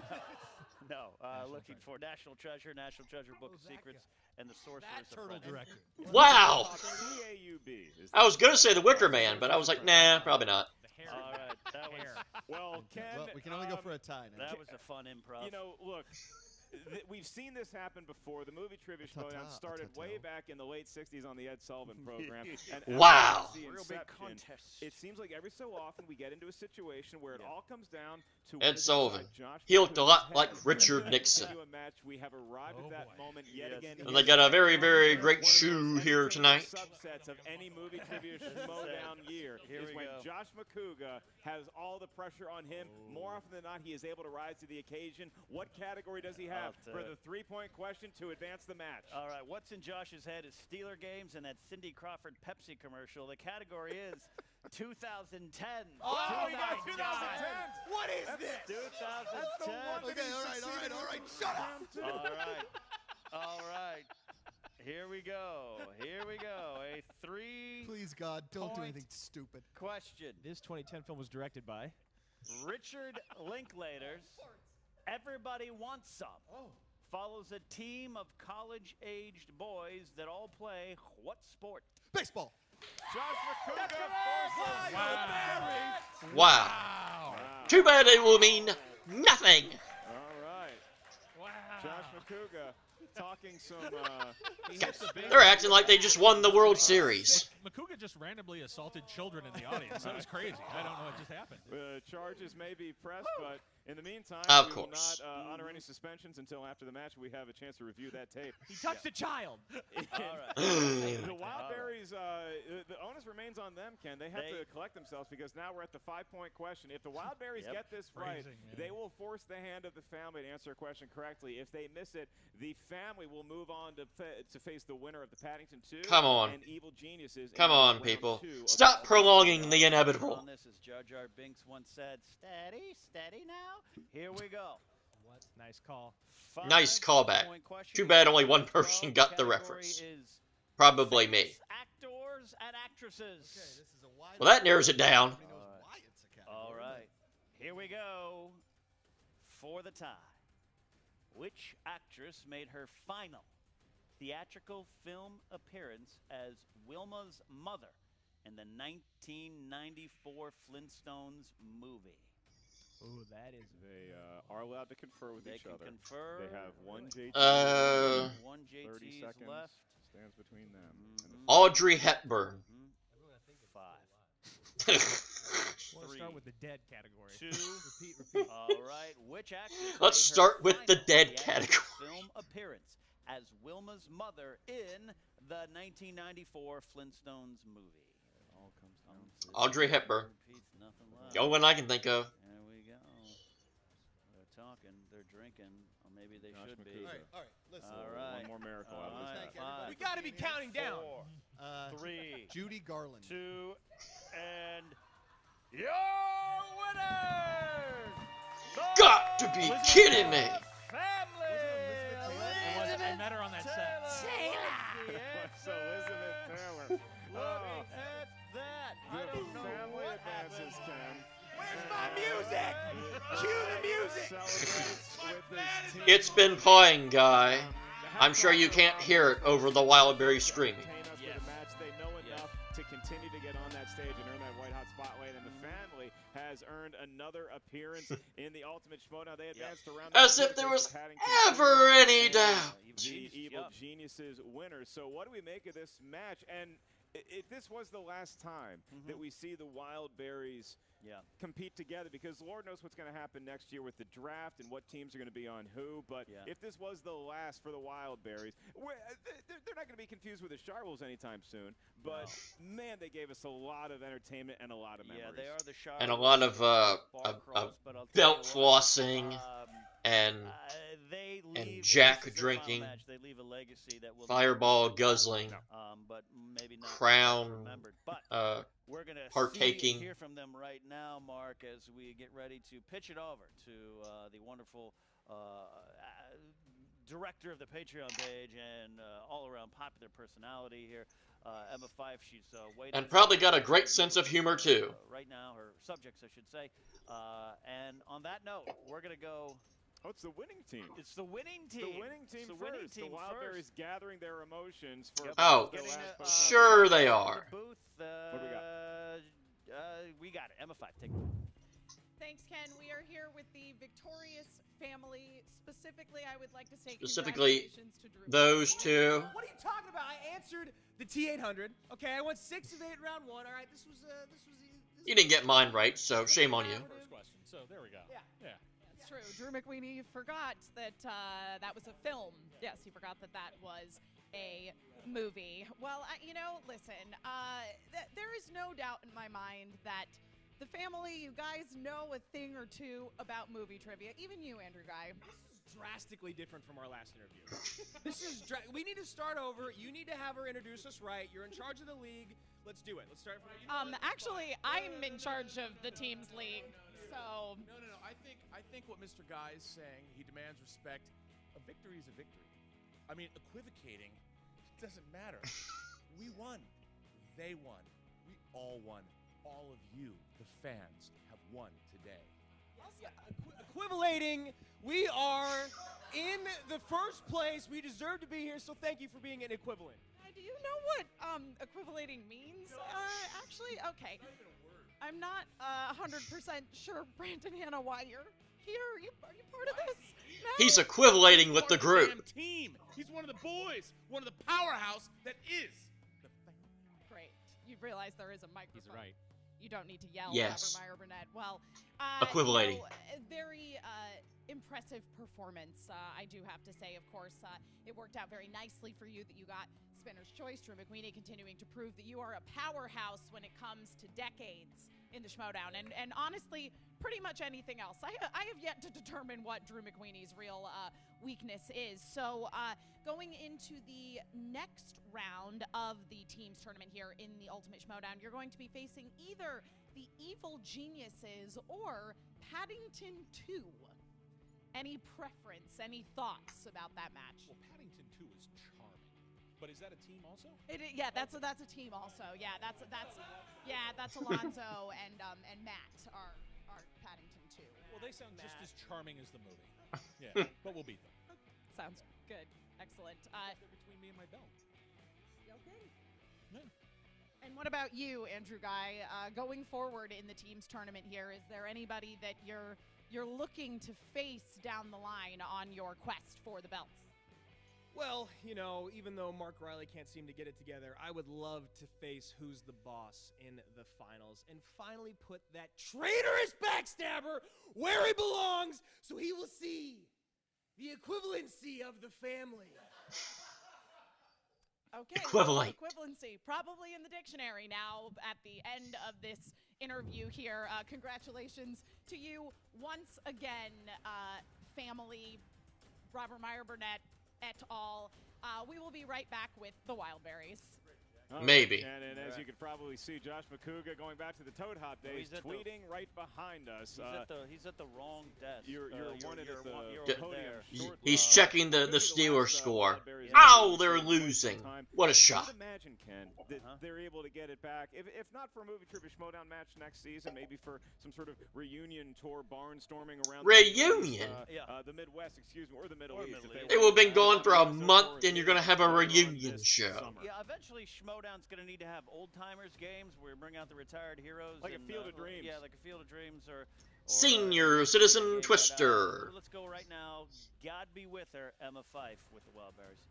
No. Looking for National Treasure Book Oh, of that Secrets, guy. and the Sorcerer's That turtle Apprentice. director. Wow. CAUB. I was gonna say the Wicker Man, but I was like, nah, probably not. The hair. All right, that was Well, Ken, Well, we can only go for a tie now. that was a fun improv. you know, look, we've seen this happen before. The movie Trivia Schmoedown started way back in the late 60s on the Ed Sullivan program. And ever Wow. since the Real big inception, contest. it seems like every so often we get into a situation where it all comes down to Ed what is Sullivan. inside Josh He looked a lot McCool's like head. Richard And Nixon. continue a match, we have arrived at that moment yet Yes. again. And they got a very, very great One of the shoe most here entertaining tonight. Subsets of any movie Trivia Schmoedown year Here is we when go. Josh McCouga has all the pressure on him. More often than not, he is able to rise to the occasion. What category does he have I'll for tell the 3-point question to advance the match? All right, what's in Josh's head is Steeler games and that Cindy Crawford Pepsi commercial. The category is 2010. Oh, he got 2010. What is this? 2010. Okay, all right. Shut up. All right. Here we go. A 3 Please, God, don't do Point. anything stupid. question. This 2010 film was directed by. Richard Linklater's Everybody Wants Some follows a team of college-aged boys that all play what sport? Baseball. Josh McCouga forces Wow. Too bad it will mean nothing. All right. Wow. Josh McCouga talking some. They're acting like they just won the World Series. Makuga just randomly assaulted children in the audience. That was crazy. I don't know what just happened. Charges may be pressed, but in the meantime, Of we will course. not honor any suspensions until after the match. We have a chance to review that tape. He touched a child. All right. The Wildberries, the onus remains on them, Ken. They have to collect themselves because now we're at the 5-point question. If the Wildberries get this right, Phrasing, man. they will force the hand of the family to answer a question correctly. If they miss it, the family will move on to face the winner of the Paddington 2 Come on. and Evil Geniuses. Come in on, round people. 2 of Stop the- prolonging the inevitable. On this, as Jar Jar Binks once said, steady now. Here we go. What? Nice call. Nice callback. 5-point question. Too bad only one person got the Category reference. is Probably me. famous actors and actresses. This is a wide. Well, that narrows it down. Nobody knows why it's a category. All right. Here we go for the tie. Which actress made her final theatrical film appearance as Wilma's mother in the 1994 Flintstones movie? Ooh, that is. They are allowed to confer with They each can other. confer. They have one JT. One 30 JT's seconds left. stands between them. and the Audrey Hepburn. 5. We'll start with the dead category. 2. Repeat. All right. Which actress? Let's made her start with the final dead theatrical category. Film appearance as Wilma's mother in the 1994 Flintstones movie. It all comes down to Audrey Hepburn. repeats, nothing left. The only one I can think of. There we go. They're talking. They're drinking. Or maybe they Josh should be. McCouga. All right. Listen. All right. One more miracle out of All this right, match. five. We got to be counting down. 4, 3, Judy Garland. 2, and your winner! Got to be kidding me. Family! I met her on that set. It's Elizabeth Taylor. Look at that. I The don't know family what advances, happened. Ken. Where's my music? Cue the music. Celebrates with his team. It's been playing, Guy. I'm sure you can't hear it over the Wildberries screaming. Yes. They know enough to continue to get on that stage and earn that white hot spotlight, and the family has earned another appearance in the Ultimate Schmoedown. They advanced around As if there was ever any doubt. The Evil Geniuses winners. So what do we make of this match? And if this was the last time that we see the Wildberries compete together, because Lord knows what's going to happen next year with the draft and what teams are going to be on who, but if this was the last for the Wildberries, they're not going to be confused with the Sharwolves anytime soon, but man, they gave us a lot of entertainment and a lot of memories. Yeah, they are the Sharwolves. And a lot of belt flossing and Jack drinking, they leave a legacy that will fireball guzzling, but maybe not crown but we're gonna partaking. Hear from them right now, Mark, as we get ready to pitch it over to the wonderful director of the Patreon page and all-around popular personality here, Emma Fife. She's waiting. And probably got a great sense of humor, too. Right now, her subjects, I should say. And on that note, we're going to go... Oh, it's the winning team. It's the winning team. The winning team first. The Wildberries gathering their emotions for sure they are. Booth, what do we got? We got it. Emma Fife, take it. Thanks, Ken. We are here with the victorious family. Specifically, I would like to say congratulations to Drew. Those two. What are you talking about? I answered the T800. Okay, I went 6 of 8 round 1. All right, this was You didn't get mine right, so shame on you. First question. So there we go. Yeah. That's true. Drew McWeeny forgot that that was a film. Yes, he forgot that that was a movie. Well, listen, there is no doubt in my mind that the family, you guys know a thing or two about movie trivia. Even you, Andrew Guy. This is drastically different from our last interview. We need to start over. You need to have her introduce us right. You're in charge of the league. Let's do it. Let's start from actually, I'm in charge of the team's league. So No. I think what Mr. Guy is saying, he demands respect. A victory is a victory. I mean, equivocating doesn't matter. We won. They won. We all won. All of you, the fans, have won today. Equivalating. We are in the first place. We deserve to be here, so thank you for being an equivalent. Do you know what equivalating means? Actually, okay. I'm not 100% sure, Brandon Hanna, why you're here. Are you part of this? No? He's equivalating with the group. Team. He's one of the boys. One of the powerhouse that is the family. Great. You realize there is a microphone. He's right. You don't need to yell, Yes. Robert Meyer Burnett. Well, equivalating. Very impressive performance, I do have to say. Of course, it worked out very nicely for you that you got Spinner's Choice. Drew McWeeny continuing to prove that you are a powerhouse when it comes to decades in the Schmoedown, and honestly, pretty much anything else. I have yet to determine what Drew McWeany's real weakness is. So going into the next round of the teams tournament here in the Ultimate Schmoedown, you're going to be facing either the Evil Geniuses or Paddington 2. Any preference, any thoughts about that match? Well, Paddington 2 is charming, but is that a team also? That's a team also. Yeah, that's Alonzo and Matt are Paddington 2. Well, they sound just as charming as the movie. Yeah, but we'll beat them. Sounds good. Excellent. They're between me and my belt. Okay. Yeah. And what about you, Andrew Guy? Going forward in the teams tournament here, is there anybody that you're looking to face down the line on your quest for the belts? Well, even though Mark Riley can't seem to get it together, I would love to face Who's the Boss in the finals and finally put that traitorous backstabber where he belongs so he will see the equivalency of the family. Okay, Equivalent. Equivalency, probably in the dictionary now at the end of this interview here. Congratulations to you once again, family, Robert Meyer Burnett et al. We will be right back with the Wildberries. Maybe. And as you could probably see, Josh McCouga going back to the Toad Hop days, tweeting right behind us. He's at the wrong desk. You're wanted at you're the over podium. there. He's checking the Steelers score. Wildberries Ow, they're losing. What a shot. You'd imagine, Ken, that they're able to get it back. If not for a movie trivia Schmoedown match next season, maybe for some sort of reunion tour, barnstorming around Reunion? the Midwest, excuse me, or the Middle East. They will have been gone for a month, and you're going to have a reunion show. Yeah, eventually Schmoedown's going to need to have old-timers games where we bring out the retired heroes. Like a Field of Dreams. Yeah, like a Field of Dreams or Senior Citizen Twister. Let's go right now. God be with her, Emma Fife with the Wildberries.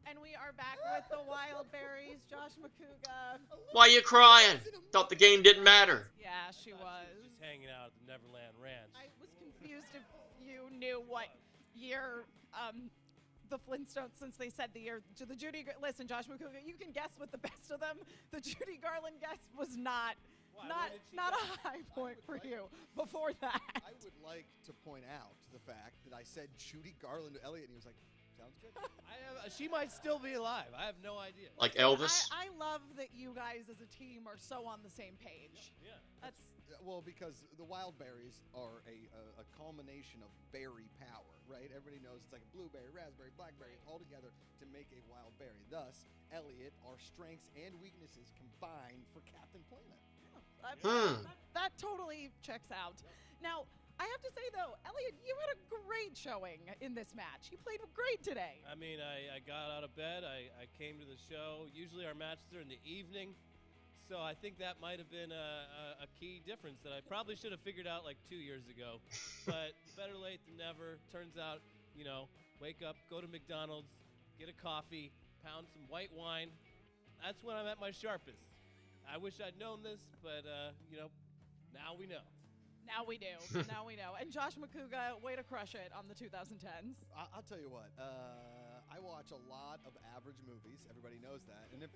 And we are back with the Wildberries. Josh McCouga. Why you crying? Thought the game didn't matter. Yeah, she was. Just hanging out at the Neverland Ranch. I was confused if you knew what year the Flintstones, since they said the year to the Judy. Listen, Josh McCouga, you can guess with the best of them. The Judy Garland guess was not a high point for you. Before that, I would like to point out the fact that I said Judy Garland to Elliot, and he was like, "Sounds good." She might still be alive. I have no idea. Like Elvis? I love that you guys as a team are so on the same page. Yeah. That's Well, because the Wildberries are a culmination of berry power, right? Everybody knows it's like a blueberry, raspberry, blackberry, all together to make a wild berry. Thus, Elliot, our strengths and weaknesses combined for Captain Planet. that totally checks out. Now, I have to say, though, Elliot, you had a great showing in this match. You played great today. I mean, I got out of bed. I came to the show. Usually our matches are in the evening. So I think that might have been a key difference that I probably should have figured out like 2 years ago. But better late than never. Turns out, wake up, go to McDonald's, get a coffee, pound some white wine. That's when I'm at my sharpest. I wish I'd known this, but, now we know. Now we do. Now we know. And Josh McCouga, way to crush it on the 2010s. I'll tell you what. I watch a lot of average movies. Everybody knows that. And if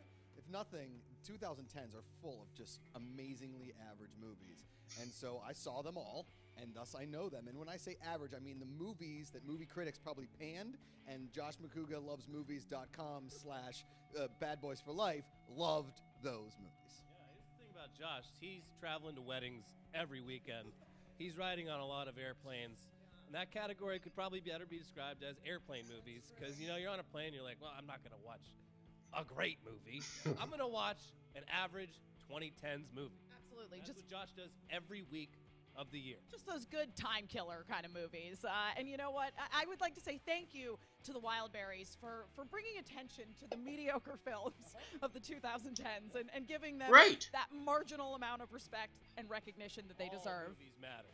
nothing, 2010s are full of just amazingly average movies. And so I saw them all, and thus I know them. And when I say average, I mean the movies that movie critics probably panned, and Josh McCouga lovesmovies.com/Bad Boys for Life loved those movies. Yeah, here's the thing about Josh. He's traveling to weddings every weekend. He's riding on a lot of airplanes. And that category could probably better be described as airplane movies, because, you're on a plane, you're like, well, I'm not going to watch a great movie. I'm going to watch an average 2010s movie. Absolutely. That's what Josh does every week of the year. Just those good time killer kind of movies. And you know what? I would like to say thank you to the Wildberries for bringing attention to the mediocre films of the 2010s and giving them that marginal amount of respect and recognition that they deserve. All movies matter.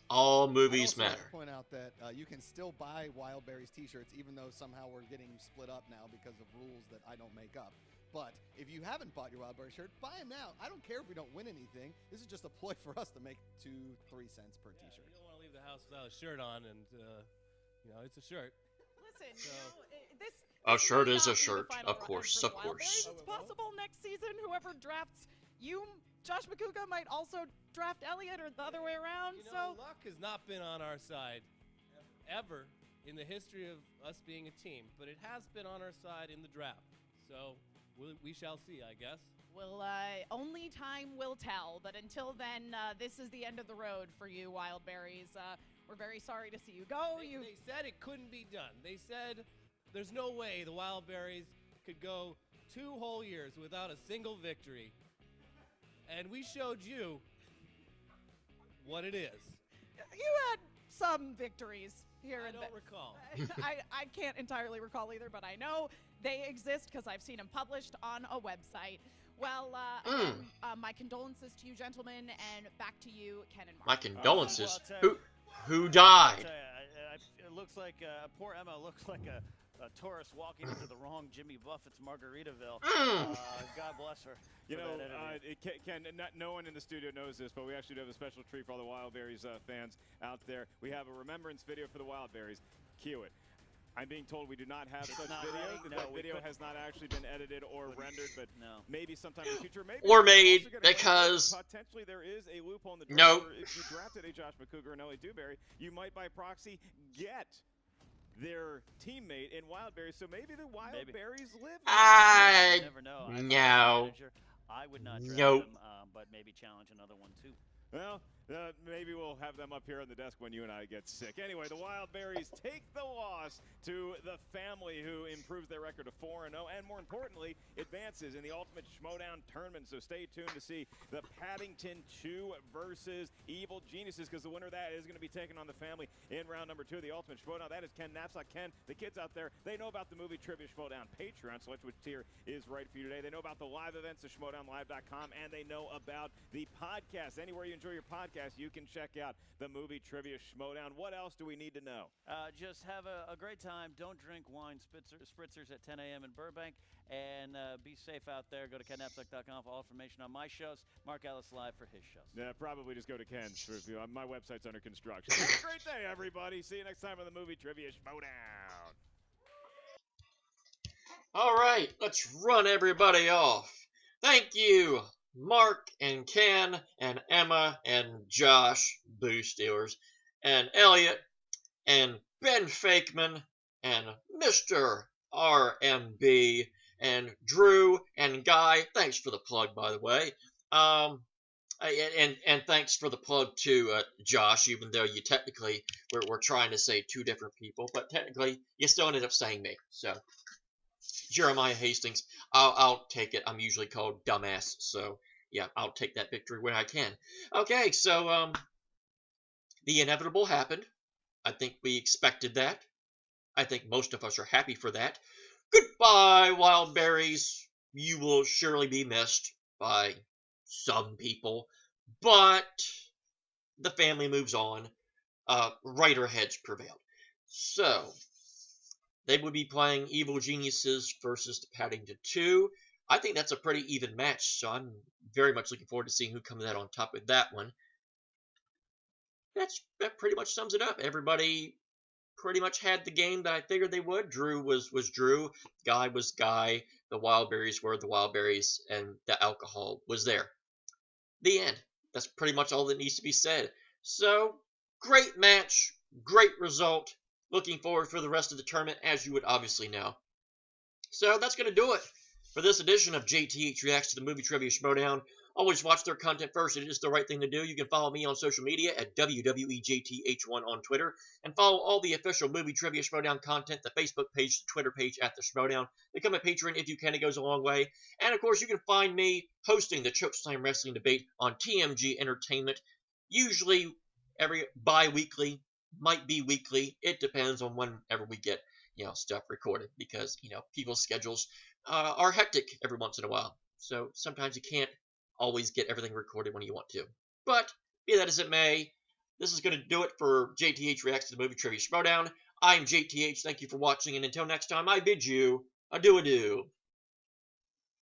All movies matter. I'd also point out that you can still buy Wildberries t-shirts, even though somehow we're getting split up now because of rules that I don't make up. But if you haven't bought your Wildberries shirt, buy them now. I don't care if we don't win anything. This is just a ploy for us to make 2-3 cents per t-shirt. You don't want to leave the house without a shirt on, and it's a shirt. Listen, this a shirt is a may not be the shirt, final of run course, for of the course. Wildberries. It's possible next season, whoever drafts you, Josh McCouga, might also draft Elliot, or the other way around. Luck has not been on our side ever in the history of us being a team, but it has been on our side in the draft. So we shall see, I guess. Well, only time will tell. But until then, this is the end of the road for you, Wildberries. We're very sorry to see you go. They said it couldn't be done. They said there's no way the Wildberries could go 2 whole years without a single victory. And we showed you what it is. You had some victories here and there. I don't recall. I can't entirely recall either, but I know they exist because I've seen them published on a website. Well, again, my condolences to you, gentlemen, and back to you, Ken and Mark. My condolences. Who died? It looks like poor Emma looks like a tourist walking into the wrong Jimmy Buffett's Margaritaville. God bless her. Ken, no one in the studio knows this, but we actually do have a special treat for all the Wildberries fans out there. We have a remembrance video for the Wildberries. Cue it. I'm being told we do not have such video. That video has not actually been edited or rendered, but maybe sometime in the future, maybe. Or made, because potentially there is a loophole in the draft. No. If you drafted a Josh McCouga or an Elliot Dewberry, you might by proxy get their teammate in Wildberries, so maybe the Wildberries live. You never know. If I was a No. manager, I would not draft Nope. them, but maybe challenge another one too. Well, maybe we'll have them up here on the desk when you and I get sick. Anyway, the Wildberries take the loss to the family, who improves their record to 4-0, and more importantly, advances in the Ultimate Schmoedown tournament. So stay tuned to see the Paddington 2 versus Evil Geniuses, because the winner of that is going to be taking on the family in round number 2 of the Ultimate Schmoedown. That is Ken Knapsack. Ken, the kids out there, they know about the movie Trivia Schmoedown Patreon. Select which tier is right for you today. They know about the live events at schmoedownlive.com, and they know about the podcast. Anywhere you enjoy your podcast, you can check out the movie Trivia Schmoedown. What else do we need to know? Just have a great time. Don't drink wine spritzers at 10 a.m. in Burbank, and be safe out there. Go to KenNapsack.com for all information on my shows. Mark Ellis Live for his shows. Yeah, probably just go to Ken's. My website's under construction. Have a great day, everybody. See you next time on the movie Trivia Schmoedown. All right, let's run everybody off. Thank you, Mark and Ken and Emma and Josh, Boo Steelers, and Elliot and Ben Fakeman and Mr. RMB and Drew and Guy. Thanks for the plug, by the way. And thanks for the plug to Josh, even though you technically we're trying to say two different people, but technically you still ended up saying me. So Jeremiah Hastings, I'll take it. I'm usually called dumbass, so yeah, I'll take that victory when I can. Okay, so the inevitable happened. I think we expected that. I think most of us are happy for that. Goodbye, Wildberries. You will surely be missed by some people, but the family moves on. Righter heads prevailed. So they would be playing Evil Geniuses versus the Paddington 2. I think that's a pretty even match, so I'm very much looking forward to seeing who comes out on top with that one. That pretty much sums it up. Everybody pretty much had the game that I figured they would. Drew was Drew. Guy was Guy. The Wildberries were the Wildberries, and the alcohol was there. The end. That's pretty much all that needs to be said. So, great match. Great result. Looking forward for the rest of the tournament, as you would obviously know. So, that's going to do it for this edition of JTH Reacts to the Movie Trivia Schmoedown. Always watch their content first. It is the right thing to do. You can follow me on social media at WWEJTH1 on Twitter, and follow all the official Movie Trivia Schmoedown content, the Facebook page, the Twitter page at the Schmoedown. Become a patron if you can. It goes a long way. And, of course, you can find me hosting the Chokeslam Wrestling Debate on TMG Entertainment, usually every bi-weekly, might be weekly. It depends on whenever we get, stuff recorded, because, people's schedules are hectic every once in a while. So sometimes you can't always get everything recorded when you want to. But, be that as it may, this is going to do it for JTH Reacts to the Movie Trivia Schmoedown. I'm JTH, thank you for watching, and until next time, I bid you adieu.